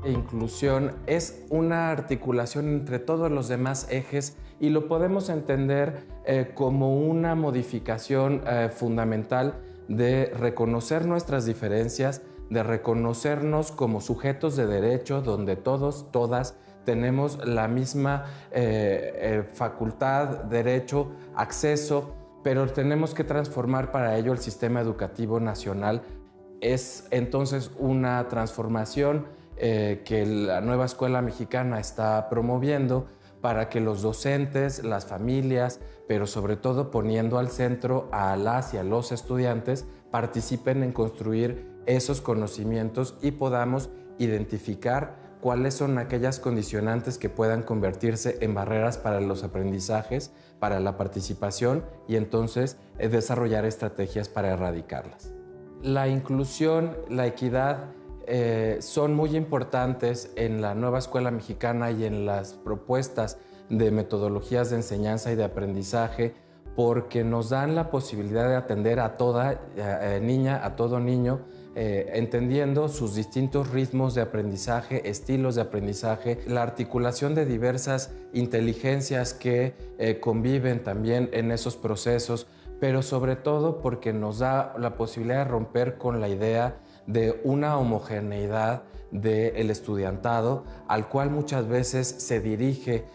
Inclusión es una articulación entre todos los demás ejes y lo podemos entender como una modificación fundamental de reconocer nuestras diferencias, de reconocernos como sujetos de derecho donde todos, todas tenemos la misma facultad, derecho, acceso, pero tenemos que transformar para ello el sistema educativo nacional. Es entonces una transformación que la nueva escuela mexicana está promoviendo para que los docentes, las familias, pero sobre todo poniendo al centro a las y a los estudiantes, participen en construir esos conocimientos y podamos identificar cuáles son aquellas condicionantes que puedan convertirse en barreras para los aprendizajes, para la participación y entonces desarrollar estrategias para erradicarlas. La inclusión, la equidad son muy importantes en la nueva escuela mexicana y en las propuestas de metodologías de enseñanza y de aprendizaje porque nos dan la posibilidad de atender a toda niña, a todo niño, entendiendo sus distintos ritmos de aprendizaje, estilos de aprendizaje, la articulación de diversas inteligencias que conviven también en esos procesos, pero sobre todo porque nos da la posibilidad de romper con la idea de una homogeneidad del estudiantado al cual muchas veces se dirige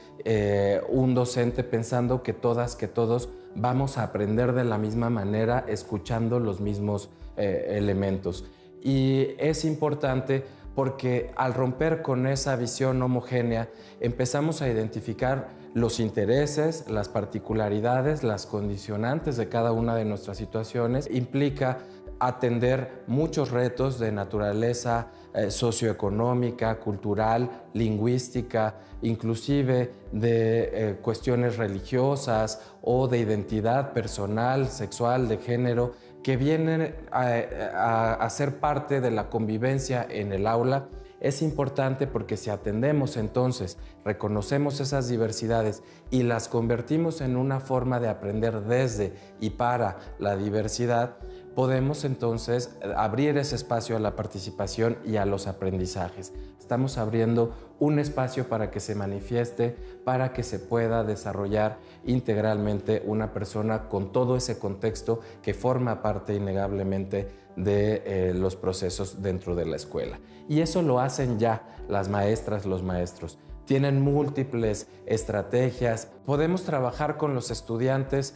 un docente pensando que todas, que todos vamos a aprender de la misma manera escuchando los mismos elementos. Y es importante porque al romper con esa visión homogénea empezamos a identificar los intereses, las particularidades, las condicionantes de cada una de nuestras situaciones. Implica atender muchos retos de naturaleza socioeconómica, cultural, lingüística, inclusive de cuestiones religiosas o de identidad personal, sexual, de género, que vienen a ser parte de la convivencia en el aula. Es importante porque si atendemos entonces, reconocemos esas diversidades y las convertimos en una forma de aprender desde y para la diversidad, podemos entonces abrir ese espacio a la participación y a los aprendizajes. Estamos abriendo un espacio para que se manifieste, para que se pueda desarrollar integralmente una persona con todo ese contexto que forma parte innegablemente de los procesos dentro de la escuela. Y eso lo hacen ya las maestras, los maestros. Tienen múltiples estrategias. Podemos trabajar con los estudiantes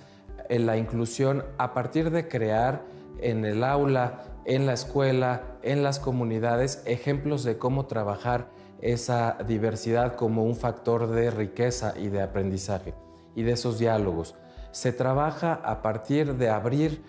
en la inclusión a partir de crear en el aula, en la escuela, en las comunidades, ejemplos de cómo trabajar esa diversidad como un factor de riqueza y de aprendizaje y de esos diálogos. Se trabaja a partir de abrir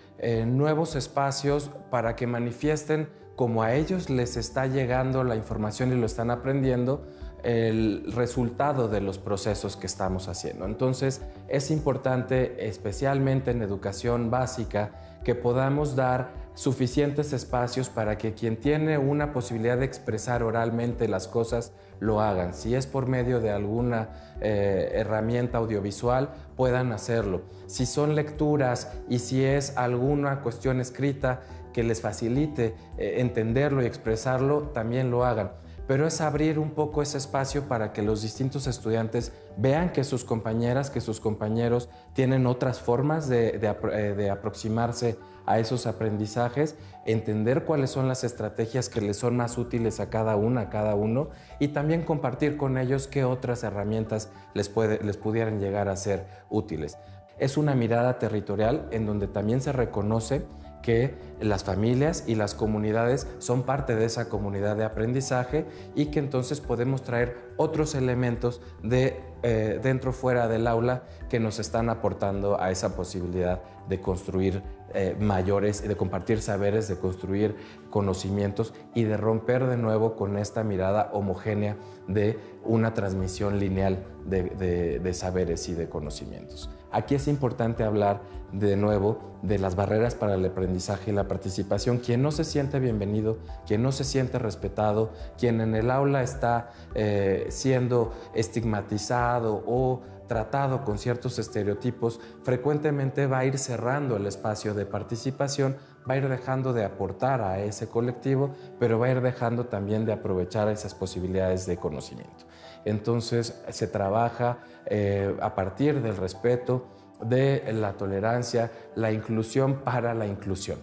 nuevos espacios para que manifiesten como a ellos les está llegando la información y lo están aprendiendo, el resultado de los procesos que estamos haciendo. Entonces, es importante, especialmente en educación básica, que podamos dar suficientes espacios para que quien tiene una posibilidad de expresar oralmente las cosas lo hagan. Si es por medio de alguna herramienta audiovisual, puedan hacerlo. Si son lecturas y si es alguna cuestión escrita que les facilite entenderlo y expresarlo, también lo hagan. Pero es abrir un poco ese espacio para que los distintos estudiantes vean que sus compañeras, que sus compañeros tienen otras formas de aproximarse a esos aprendizajes, entender cuáles son las estrategias que les son más útiles a cada una, a cada uno, y también compartir con ellos qué otras herramientas les pudieran llegar a ser útiles. Es una mirada territorial en donde también se reconoce que las familias y las comunidades son parte de esa comunidad de aprendizaje y que entonces podemos traer otros elementos de dentro fuera del aula que nos están aportando a esa posibilidad de construir mayores, de compartir saberes, de construir conocimientos y de romper de nuevo con esta mirada homogénea de una transmisión lineal de saberes y de conocimientos. Aquí es importante hablar de nuevo de las barreras para el aprendizaje y la participación. Quien no se siente bienvenido, quien no se siente respetado, quien en el aula está siendo estigmatizado o tratado con ciertos estereotipos, frecuentemente va a ir cerrando el espacio de participación, va a ir dejando de aportar a ese colectivo, pero va a ir dejando también de aprovechar esas posibilidades de conocimiento. Entonces se trabaja a partir del respeto, de la tolerancia, la inclusión para la inclusión.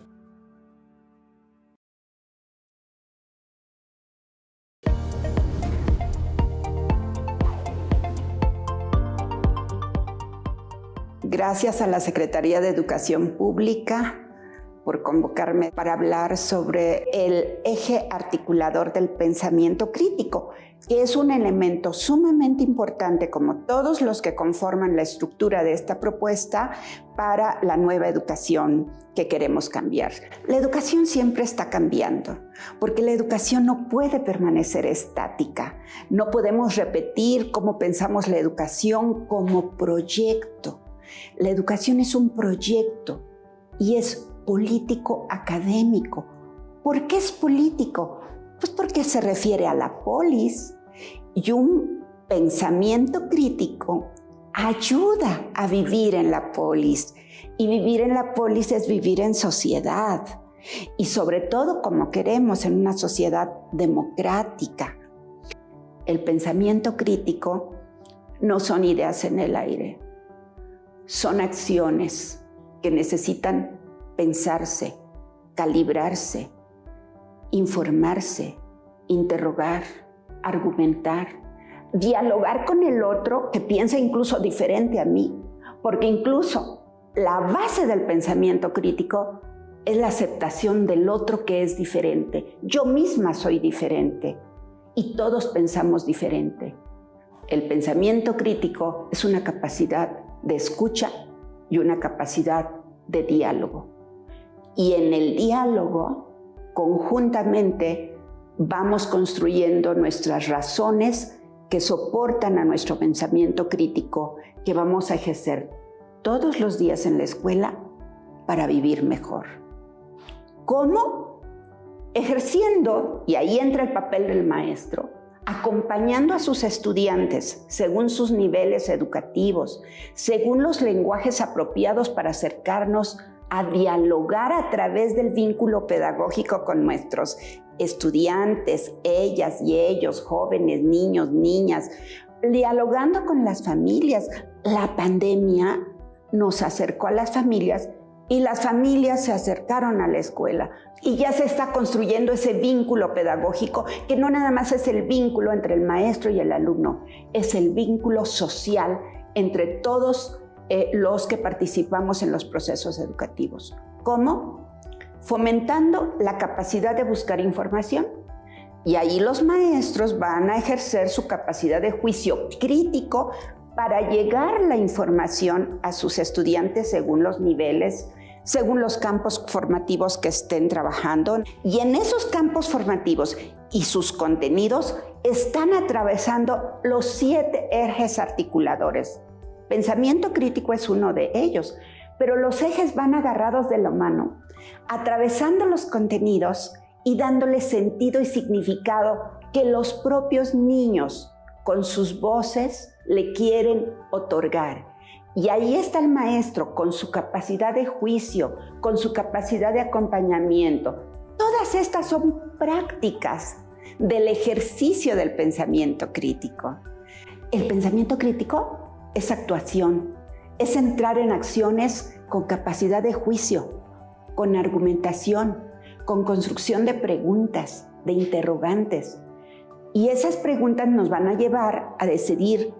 Gracias a la Secretaría de Educación Pública por convocarme para hablar sobre el eje articulador del pensamiento crítico, que es un elemento sumamente importante, como todos los que conforman la estructura de esta propuesta, para la nueva educación que queremos cambiar. La educación siempre está cambiando, porque la educación no puede permanecer estática. No podemos repetir cómo pensamos la educación como proyecto. La educación es un proyecto y es político-académico. ¿Por qué es político? Pues porque se refiere a la polis, y un pensamiento crítico ayuda a vivir en la polis, y vivir en la polis es vivir en sociedad, y sobre todo como queremos en una sociedad democrática. El pensamiento crítico no son ideas en el aire. Son acciones que necesitan pensarse, calibrarse, informarse, interrogar, argumentar, dialogar con el otro que piensa incluso diferente a mí, porque incluso la base del pensamiento crítico es la aceptación del otro que es diferente. Yo misma soy diferente y todos pensamos diferente. El pensamiento crítico es una capacidad de escucha y una capacidad de diálogo. Y en el diálogo, conjuntamente, vamos construyendo nuestras razones que soportan a nuestro pensamiento crítico, que vamos a ejercer todos los días en la escuela para vivir mejor. ¿Cómo? Ejerciendo, y ahí entra el papel del maestro, acompañando a sus estudiantes según sus niveles educativos, según los lenguajes apropiados para acercarnos a dialogar a través del vínculo pedagógico con nuestros estudiantes, ellas y ellos, jóvenes, niños, niñas, dialogando con las familias. La pandemia nos acercó a las familias y las familias se acercaron a la escuela. Y ya se está construyendo ese vínculo pedagógico, que no nada más es el vínculo entre el maestro y el alumno, es el vínculo social entre todos los que participamos en los procesos educativos. ¿Cómo? Fomentando la capacidad de buscar información. Y ahí los maestros van a ejercer su capacidad de juicio crítico para llegar la información a sus estudiantes según los niveles, según los campos formativos que estén trabajando. Y en esos campos formativos y sus contenidos están atravesando los 7 ejes articuladores. Pensamiento crítico es uno de ellos, pero los ejes van agarrados de la mano, atravesando los contenidos y dándole sentido y significado que los propios niños, con sus voces, le quieren otorgar. Y ahí está el maestro con su capacidad de juicio, con su capacidad de acompañamiento. Todas estas son prácticas del ejercicio del pensamiento crítico. El pensamiento crítico es actuación, es entrar en acciones con capacidad de juicio, con argumentación, con construcción de preguntas, de interrogantes. Y esas preguntas nos van a llevar a decidir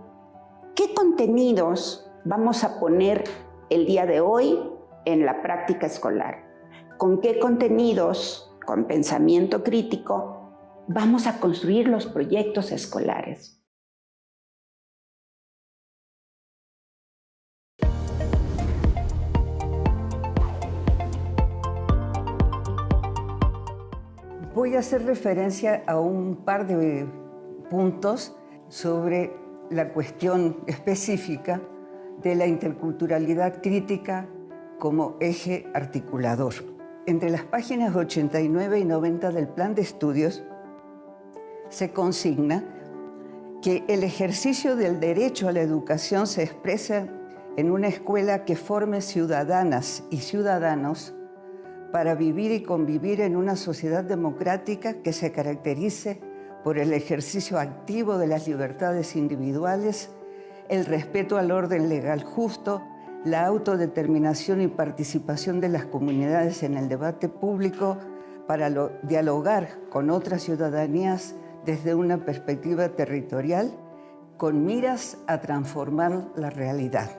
qué contenidos vamos a poner el día de hoy en la práctica escolar. Con qué contenidos, con pensamiento crítico, vamos a construir los proyectos escolares. Voy a hacer referencia a un par de puntos sobre la cuestión específica de la interculturalidad crítica como eje articulador. Entre las páginas 89 y 90 del plan de estudios se consigna que el ejercicio del derecho a la educación se expresa en una escuela que forme ciudadanas y ciudadanos para vivir y convivir en una sociedad democrática que se caracterice por el ejercicio activo de las libertades individuales, el respeto al orden legal justo, la autodeterminación y participación de las comunidades en el debate público para dialogar con otras ciudadanías desde una perspectiva territorial con miras a transformar la realidad.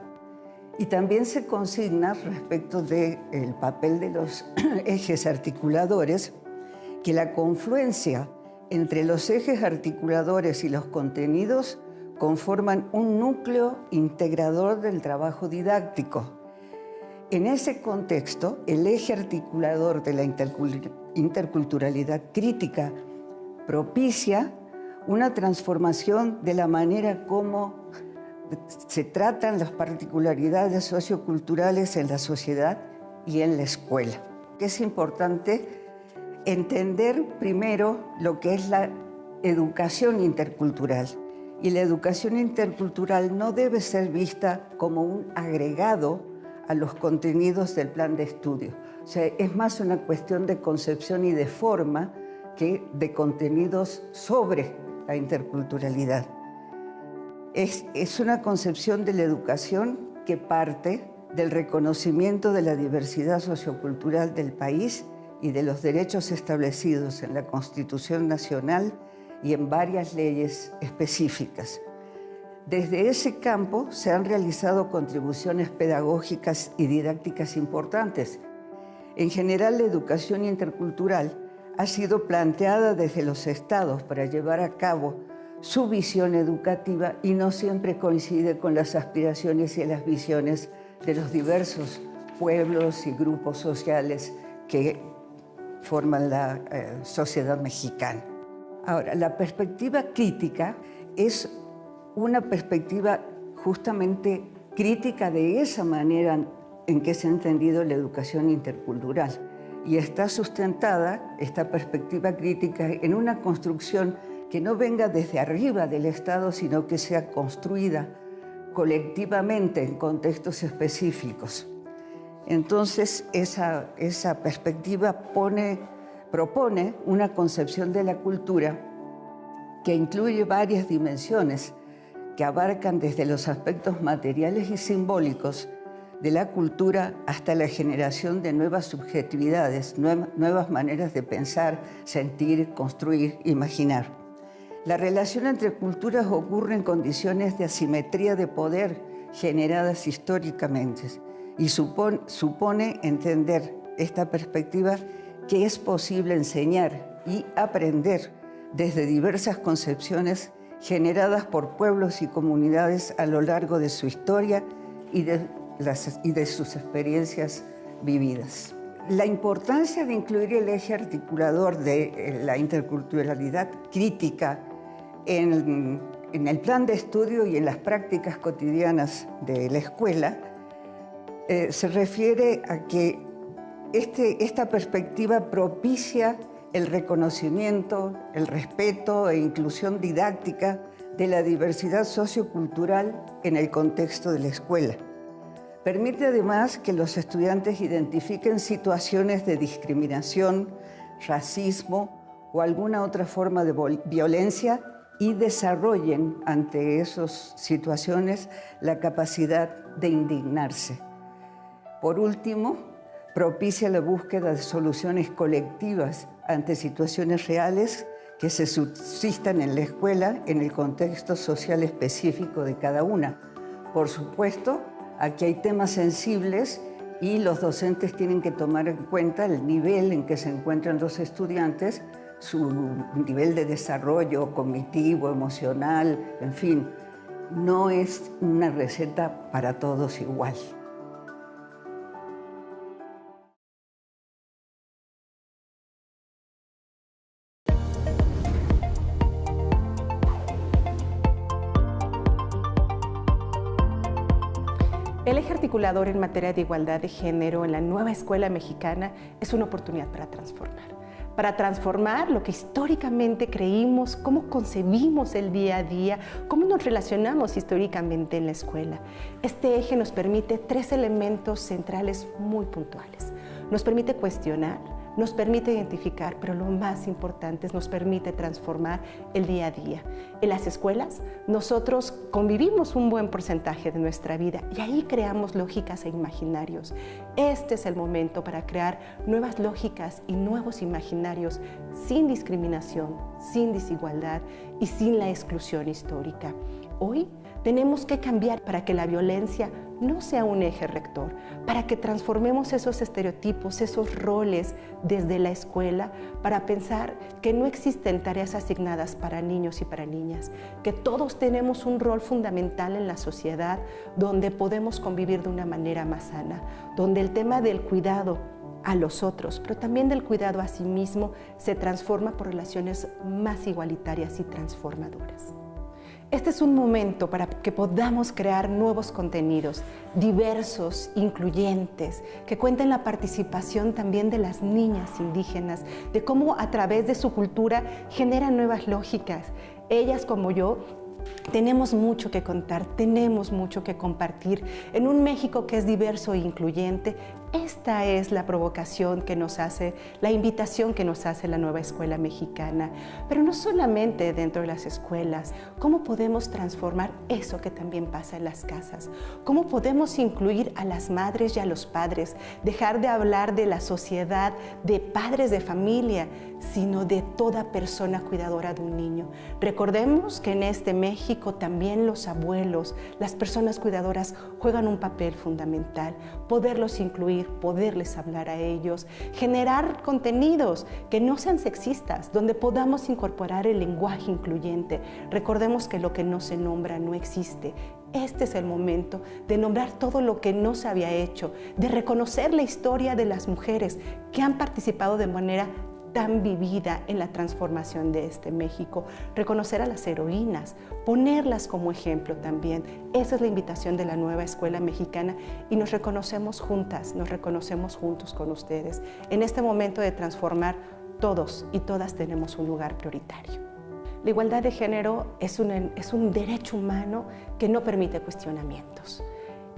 Y también se consigna respecto del papel de los ejes articuladores que la confluencia entre los ejes articuladores y los contenidos conforman un núcleo integrador del trabajo didáctico. En ese contexto, el eje articulador de la interculturalidad crítica propicia una transformación de la manera como se tratan las particularidades socioculturales en la sociedad y en la escuela. Es importante entender primero lo que es la educación intercultural. Y la educación intercultural no debe ser vista como un agregado a los contenidos del plan de estudio. O sea, es más una cuestión de concepción y de forma que de contenidos sobre la interculturalidad. Es una concepción de la educación que parte del reconocimiento de la diversidad sociocultural del país y de los derechos establecidos en la Constitución Nacional y en varias leyes específicas. Desde ese campo se han realizado contribuciones pedagógicas y didácticas importantes. En general, la educación intercultural ha sido planteada desde los estados para llevar a cabo su visión educativa y no siempre coincide con las aspiraciones y las visiones de los diversos pueblos y grupos sociales que forman la sociedad mexicana. Ahora, la perspectiva crítica es una perspectiva justamente crítica de esa manera en que se ha entendido la educación intercultural y está sustentada, esta perspectiva crítica, en una construcción que no venga desde arriba del Estado, sino que sea construida colectivamente en contextos específicos. Entonces, esa perspectiva propone una concepción de la cultura que incluye varias dimensiones que abarcan desde los aspectos materiales y simbólicos de la cultura hasta la generación de nuevas subjetividades, nuevas maneras de pensar, sentir, construir, imaginar. La relación entre culturas ocurre en condiciones de asimetría de poder generadas históricamente y supone entender esta perspectiva que es posible enseñar y aprender desde diversas concepciones generadas por pueblos y comunidades a lo largo de su historia y de sus experiencias vividas. La importancia de incluir el eje articulador de la interculturalidad crítica en el plan de estudio y en las prácticas cotidianas de la escuela se refiere a que esta perspectiva propicia el reconocimiento, el respeto e inclusión didáctica de la diversidad sociocultural en el contexto de la escuela. Permite además que los estudiantes identifiquen situaciones de discriminación, racismo o alguna otra forma de violencia y desarrollen ante esas situaciones la capacidad de indignarse. Por último, propicia la búsqueda de soluciones colectivas ante situaciones reales que se subsistan en la escuela en el contexto social específico de cada una. Por supuesto, aquí hay temas sensibles y los docentes tienen que tomar en cuenta el nivel en que se encuentran los estudiantes, su nivel de desarrollo cognitivo, emocional, en fin. No es una receta para todos igual. El eje articulador en materia de igualdad de género en la nueva escuela mexicana es una oportunidad para transformar. para transformar lo que históricamente creímos, cómo concebimos el día a día, cómo nos relacionamos históricamente en la escuela. Este eje nos permite 3 elementos centrales muy puntuales. Nos permite cuestionar, nos permite identificar, pero lo más importante es nos permite transformar el día a día. En las escuelas, nosotros convivimos un buen porcentaje de nuestra vida y ahí creamos lógicas e imaginarios. Este es el momento para crear nuevas lógicas y nuevos imaginarios sin discriminación, sin desigualdad y sin la exclusión histórica. Hoy tenemos que cambiar para que la violencia no sea un eje rector, para que transformemos esos estereotipos, esos roles desde la escuela, para pensar que no existen tareas asignadas para niños y para niñas, que todos tenemos un rol fundamental en la sociedad donde podemos convivir de una manera más sana, donde el tema del cuidado a los otros, pero también del cuidado a sí mismo, se transforma por relaciones más igualitarias y transformadoras. Este es un momento para que podamos crear nuevos contenidos, diversos, incluyentes, que cuenten la participación también de las niñas indígenas, de cómo a través de su cultura generan nuevas lógicas. Ellas, como yo, tenemos mucho que contar, tenemos mucho que compartir. En un México que es diverso e incluyente, esta es la provocación que nos hace, la invitación que nos hace la nueva escuela mexicana. Pero no solamente dentro de las escuelas, ¿cómo podemos transformar eso que también pasa en las casas? ¿Cómo podemos incluir a las madres y a los padres? Dejar de hablar de la sociedad, de padres de familia, sino de toda persona cuidadora de un niño. Recordemos que en este México también los abuelos, las personas cuidadoras juegan un papel fundamental. Poderlos incluir, poderles hablar a ellos, generar contenidos que no sean sexistas, donde podamos incorporar el lenguaje incluyente. Recordemos que lo que no se nombra no existe. Este es el momento de nombrar todo lo que no se había hecho, de reconocer la historia de las mujeres que han participado de manera tan vivida en la transformación de este México, reconocer a las heroínas, ponerlas como ejemplo también. Esa es la invitación de la nueva escuela mexicana y nos reconocemos juntas, nos reconocemos juntos con ustedes. En este momento de transformar, todos y todas tenemos un lugar prioritario. La igualdad de género es un derecho humano que no permite cuestionamientos.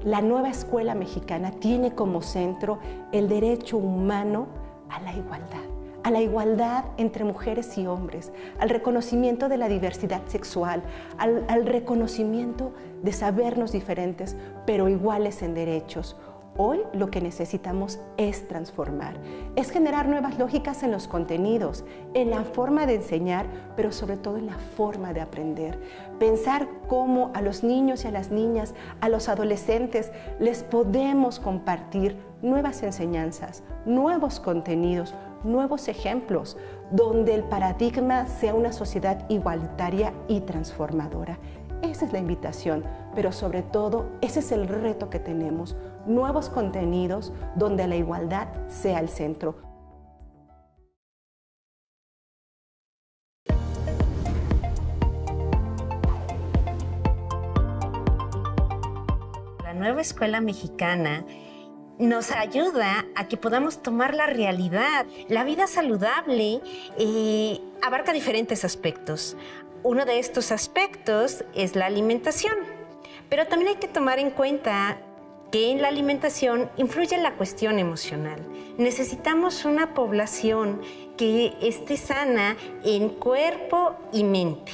La nueva escuela mexicana tiene como centro el derecho humano a la igualdad entre mujeres y hombres, al reconocimiento de la diversidad sexual, al reconocimiento de sabernos diferentes, pero iguales en derechos. Hoy lo que necesitamos es transformar, es generar nuevas lógicas en los contenidos, en la forma de enseñar, pero sobre todo en la forma de aprender. Pensar cómo a los niños y a las niñas, a los adolescentes, les podemos compartir nuevas enseñanzas, nuevos contenidos, nuevos ejemplos, donde el paradigma sea una sociedad igualitaria y transformadora. Esa es la invitación, pero sobre todo ese es el reto que tenemos, nuevos contenidos donde la igualdad sea el centro. La nueva escuela mexicana nos ayuda a que podamos tomar la realidad. La vida saludable abarca diferentes aspectos. Uno de estos aspectos es la alimentación, pero también hay que tomar en cuenta que en la alimentación influye la cuestión emocional. Necesitamos una población que esté sana en cuerpo y mente.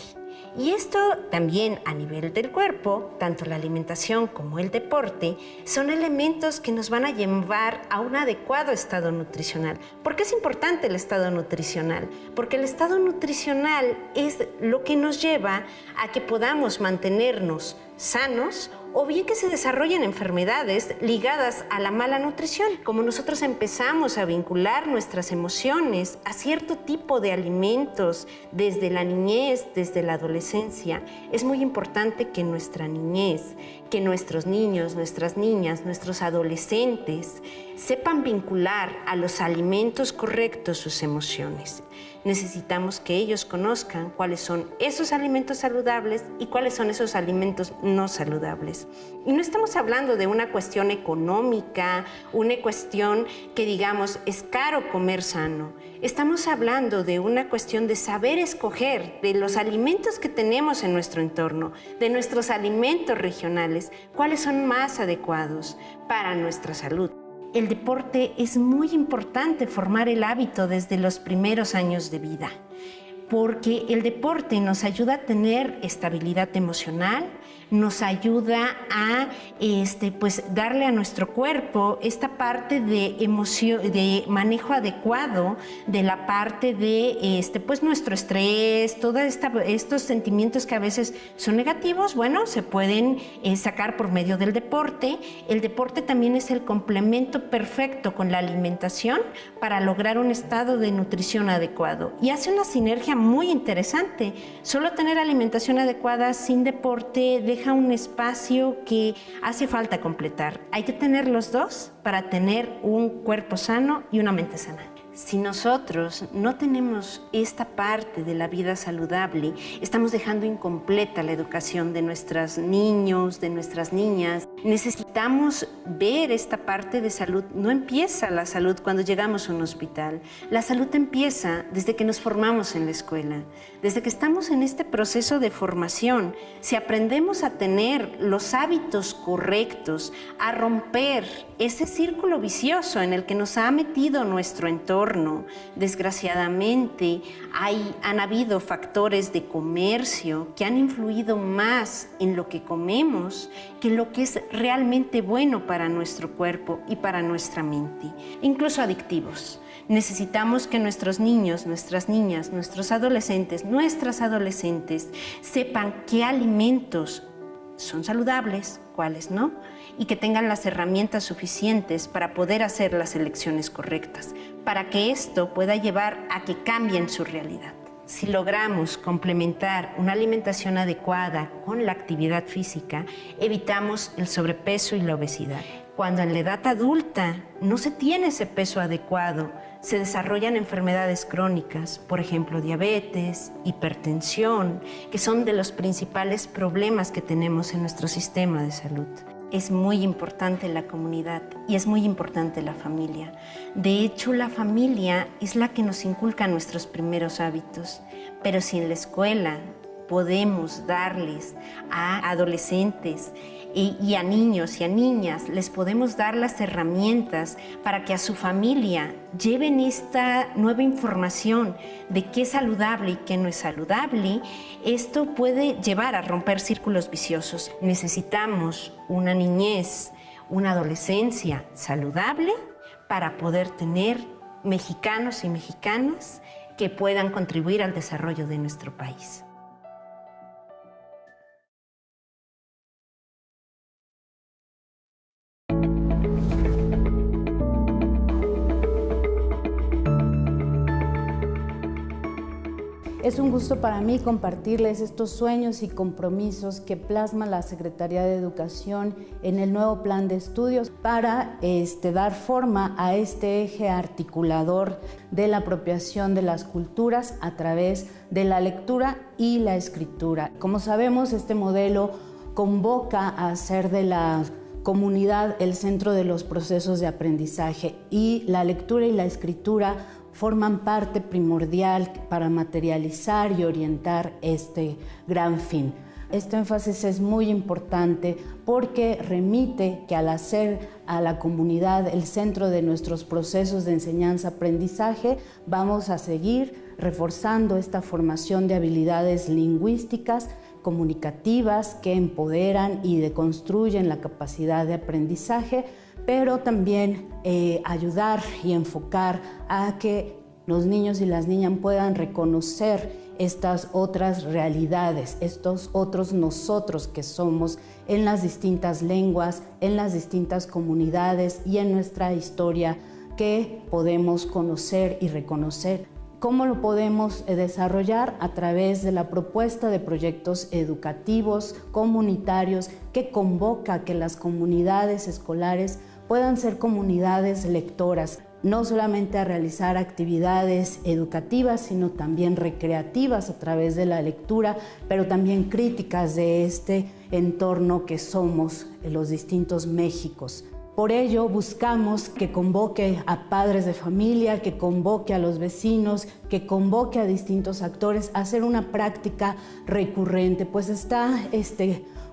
Y esto también a nivel del cuerpo, tanto la alimentación como el deporte, son elementos que nos van a llevar a un adecuado estado nutricional. ¿Por qué es importante el estado nutricional? Porque el estado nutricional es lo que nos lleva a que podamos mantenernos sanos o bien que se desarrollen enfermedades ligadas a la mala nutrición. Como nosotros empezamos a vincular nuestras emociones a cierto tipo de alimentos desde la niñez, desde la adolescencia, es muy importante que nuestra niñez, que nuestros niños, nuestras niñas, nuestros adolescentes sepan vincular a los alimentos correctos sus emociones. Necesitamos que ellos conozcan cuáles son esos alimentos saludables y cuáles son esos alimentos no saludables. nutricionales. Y no estamos hablando de una cuestión económica, una cuestión que digamos es caro comer sano. Estamos hablando de una cuestión de saber escoger de los alimentos que tenemos en nuestro entorno, de nuestros alimentos regionales, cuáles son más adecuados para nuestra salud. El deporte es muy importante formar el hábito desde los primeros años de vida, porque el deporte nos ayuda a tener estabilidad emocional, nos ayuda a darle a nuestro cuerpo esta parte de emoción, de manejo adecuado de la parte de nuestro estrés, todos estos sentimientos que a veces son negativos, bueno, se pueden sacar por medio del deporte. El deporte también es el complemento perfecto con la alimentación para lograr un estado de nutrición adecuado y hace una sinergia muy interesante. Solo tener alimentación adecuada sin deporte deja un espacio que hace falta completar. Hay que tener los dos para tener un cuerpo sano y una mente sana. Si nosotros no tenemos esta parte de la vida saludable, estamos dejando incompleta la educación de nuestros niños, de nuestras niñas. Necesitamos ver esta parte de salud. No empieza la salud cuando llegamos a un hospital. La salud empieza desde que nos formamos en la escuela, desde que estamos en este proceso de formación. Si aprendemos a tener los hábitos correctos, a romper ese círculo vicioso en el que nos ha metido nuestro entorno. Desgraciadamente, han habido factores de comercio que han influido más en lo que comemos que en lo que es realmente bueno para nuestro cuerpo y para nuestra mente, incluso adictivos. Necesitamos que nuestros niños, nuestras niñas, nuestras adolescentes sepan qué alimentos son saludables, cuáles no, y que tengan las herramientas suficientes para poder hacer las elecciones correctas, para que esto pueda llevar a que cambien su realidad. Si logramos complementar una alimentación adecuada con la actividad física, evitamos el sobrepeso y la obesidad. Cuando en la edad adulta no se tiene ese peso adecuado, se desarrollan enfermedades crónicas, por ejemplo, diabetes, hipertensión, que son de los principales problemas que tenemos en nuestro sistema de salud. Es muy importante la comunidad y es muy importante la familia. De hecho, la familia es la que nos inculca nuestros primeros hábitos, pero si en la escuela podemos darles a adolescentes y a niños y a niñas, les podemos dar las herramientas para que a su familia lleven esta nueva información de qué es saludable y qué no es saludable, esto puede llevar a romper círculos viciosos. Necesitamos una niñez, una adolescencia saludable para poder tener mexicanos y mexicanas que puedan contribuir al desarrollo de nuestro país. Es un gusto para mí compartirles estos sueños y compromisos que plasma la Secretaría de Educación en el nuevo plan de estudios para dar forma a este eje articulador de la apropiación de las culturas a través de la lectura y la escritura. Como sabemos, este modelo convoca a hacer de la comunidad el centro de los procesos de aprendizaje y la lectura y la escritura forman parte primordial para materializar y orientar este gran fin. Este énfasis es muy importante porque remite que al hacer a la comunidad el centro de nuestros procesos de enseñanza-aprendizaje, vamos a seguir reforzando esta formación de habilidades lingüísticas, comunicativas que empoderan y deconstruyen la capacidad de aprendizaje, pero también ayudar y enfocar a que los niños y las niñas puedan reconocer estas otras realidades, estos otros nosotros que somos en las distintas lenguas, en las distintas comunidades y en nuestra historia que podemos conocer y reconocer. ¿Cómo lo podemos desarrollar? A través de la propuesta de proyectos educativos, comunitarios, que convoca a que las comunidades escolares puedan ser comunidades lectoras. no solamente a realizar actividades educativas, sino también recreativas a través de la lectura, pero también críticas de este entorno que somos los distintos Méxicos. Por ello, buscamos que convoque a padres de familia, que convoque a los vecinos, que convoque a distintos actores a hacer una práctica recurrente, pues está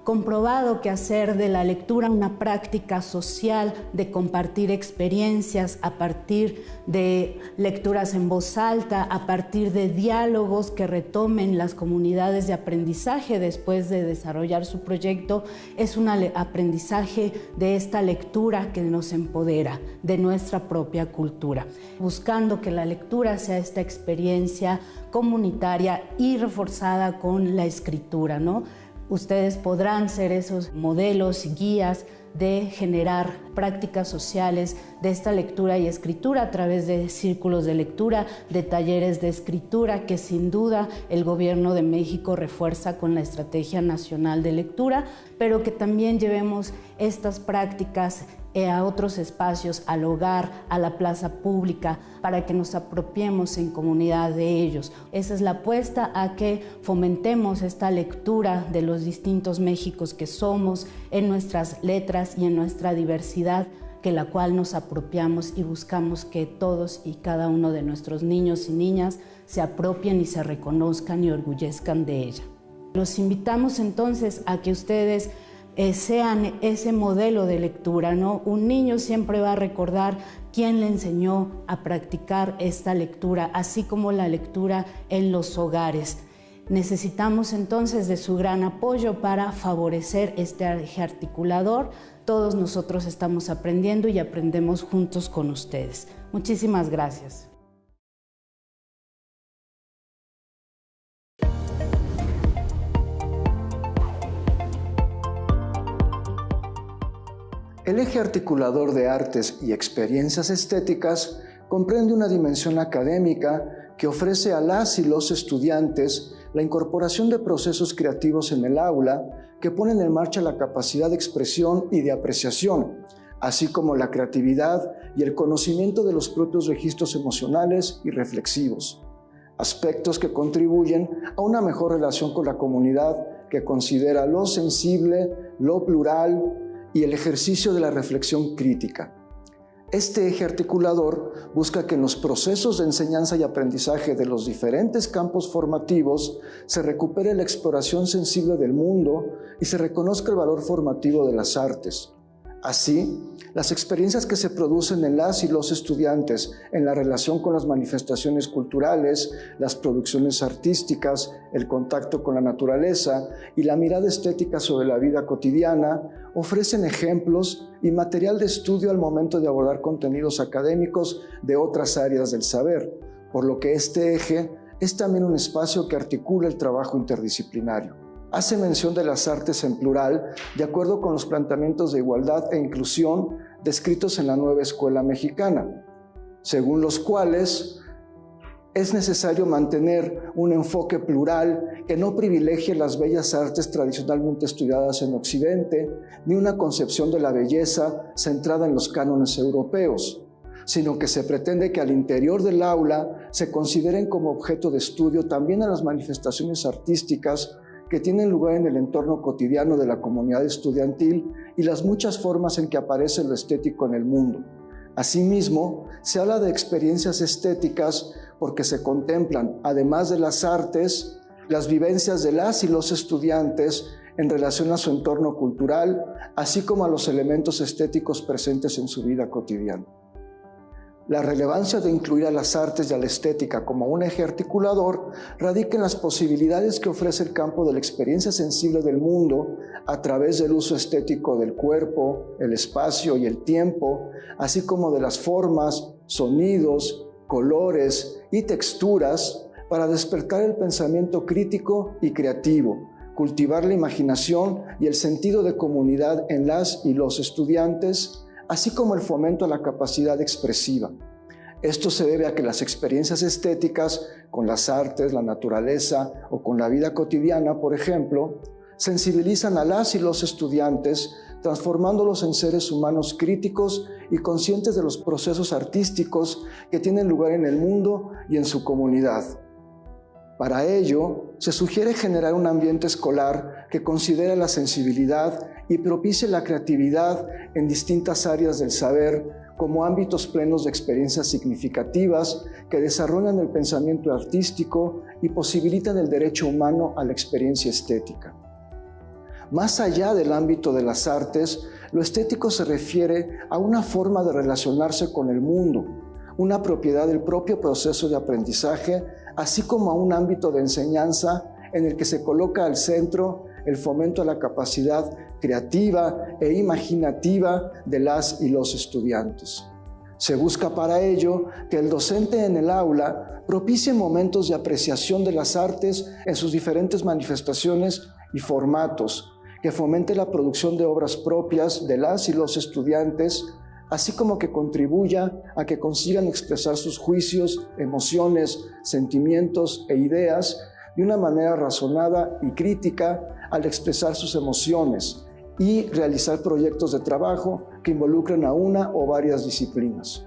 comprobado que hacer de la lectura una práctica social, de compartir experiencias a partir de lecturas en voz alta, a partir de diálogos que retomen las comunidades de aprendizaje después de desarrollar su proyecto, es un aprendizaje de esta lectura que nos empodera, de nuestra propia cultura, buscando que la lectura sea esta experiencia comunitaria y reforzada con la escritura, ¿no? Ustedes podrán ser esos modelos y guías de generar prácticas sociales de esta lectura y escritura a través de círculos de lectura, de talleres de escritura que sin duda el Gobierno de México refuerza con la Estrategia Nacional de Lectura, pero que también llevemos estas prácticas a otros espacios, al hogar, a la plaza pública, para que nos apropiemos en comunidad de ellos. Esa es la apuesta a que fomentemos esta lectura de los distintos Méxicos que somos en nuestras letras y en nuestra diversidad, que la cual nos apropiamos y buscamos que todos y cada uno de nuestros niños y niñas se apropien y se reconozcan y orgullezcan de ella. Los invitamos entonces a que ustedes sean ese modelo de lectura, ¿no? Un niño siempre va a recordar quién le enseñó a practicar esta lectura, así como la lectura en los hogares. Necesitamos entonces de su gran apoyo para favorecer este eje articulador. Todos nosotros estamos aprendiendo y aprendemos juntos con ustedes. Muchísimas gracias. El eje articulador de artes y experiencias estéticas comprende una dimensión académica que ofrece a las y los estudiantes la incorporación de procesos creativos en el aula que ponen en marcha la capacidad de expresión y de apreciación, así como la creatividad y el conocimiento de los propios registros emocionales y reflexivos, aspectos que contribuyen a una mejor relación con la comunidad que considera lo sensible, lo plural y el ejercicio de la reflexión crítica. Este eje articulador busca que en los procesos de enseñanza y aprendizaje de los diferentes campos formativos se recupere la exploración sensible del mundo y se reconozca el valor formativo de las artes. Así, las experiencias que se producen en las y los estudiantes en la relación con las manifestaciones culturales, las producciones artísticas, el contacto con la naturaleza y la mirada estética sobre la vida cotidiana ofrecen ejemplos y material de estudio al momento de abordar contenidos académicos de otras áreas del saber, por lo que este eje es también un espacio que articula el trabajo interdisciplinario. Hace mención de las artes en plural, de acuerdo con los planteamientos de igualdad e inclusión descritos en la nueva escuela mexicana, según los cuales es necesario mantener un enfoque plural que no privilegie las bellas artes tradicionalmente estudiadas en Occidente, ni una concepción de la belleza centrada en los cánones europeos, sino que se pretende que al interior del aula se consideren como objeto de estudio también a las manifestaciones artísticas que tienen lugar en el entorno cotidiano de la comunidad estudiantil y las muchas formas en que aparece lo estético en el mundo. Asimismo, se habla de experiencias estéticas porque se contemplan, además de las artes, las vivencias de las y los estudiantes en relación a su entorno cultural, así como a los elementos estéticos presentes en su vida cotidiana. La relevancia de incluir a las artes y a la estética como un eje articulador radica en las posibilidades que ofrece el campo de la experiencia sensible del mundo a través del uso estético del cuerpo, el espacio y el tiempo, así como de las formas, sonidos, colores y texturas para despertar el pensamiento crítico y creativo, cultivar la imaginación y el sentido de comunidad en las y los estudiantes, así como el fomento a la capacidad expresiva. Esto se debe a que las experiencias estéticas con las artes, la naturaleza o con la vida cotidiana, por ejemplo, sensibilizan a las y los estudiantes transformándolos en seres humanos críticos y conscientes de los procesos artísticos que tienen lugar en el mundo y en su comunidad. Para ello, se sugiere generar un ambiente escolar que considere la sensibilidad y propicie la creatividad en distintas áreas del saber como ámbitos plenos de experiencias significativas que desarrollan el pensamiento artístico y posibilitan el derecho humano a la experiencia estética. Más allá del ámbito de las artes, lo estético se refiere a una forma de relacionarse con el mundo, una propiedad del propio proceso de aprendizaje, así como a un ámbito de enseñanza en el que se coloca al centro el fomento a la capacidad creativa e imaginativa de las y los estudiantes. Se busca para ello que el docente en el aula propicie momentos de apreciación de las artes en sus diferentes manifestaciones y formatos, que fomente la producción de obras propias de las y los estudiantes, así como que contribuya a que consigan expresar sus juicios, emociones, sentimientos e ideas de una manera razonada y crítica al expresar sus emociones y realizar proyectos de trabajo que involucren a una o varias disciplinas.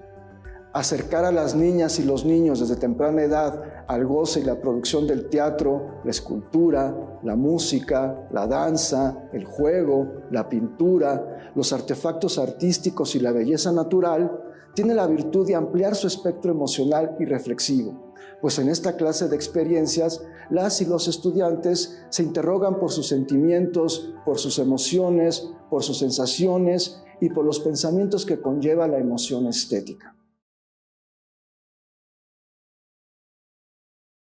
Acercar a las niñas y los niños desde temprana edad al goce y la producción del teatro, la escultura, la música, la danza, el juego, la pintura, los artefactos artísticos y la belleza natural, tiene la virtud de ampliar su espectro emocional y reflexivo, pues en esta clase de experiencias las y los estudiantes se interrogan por sus sentimientos, por sus emociones, por sus sensaciones y por los pensamientos que conlleva la emoción estética.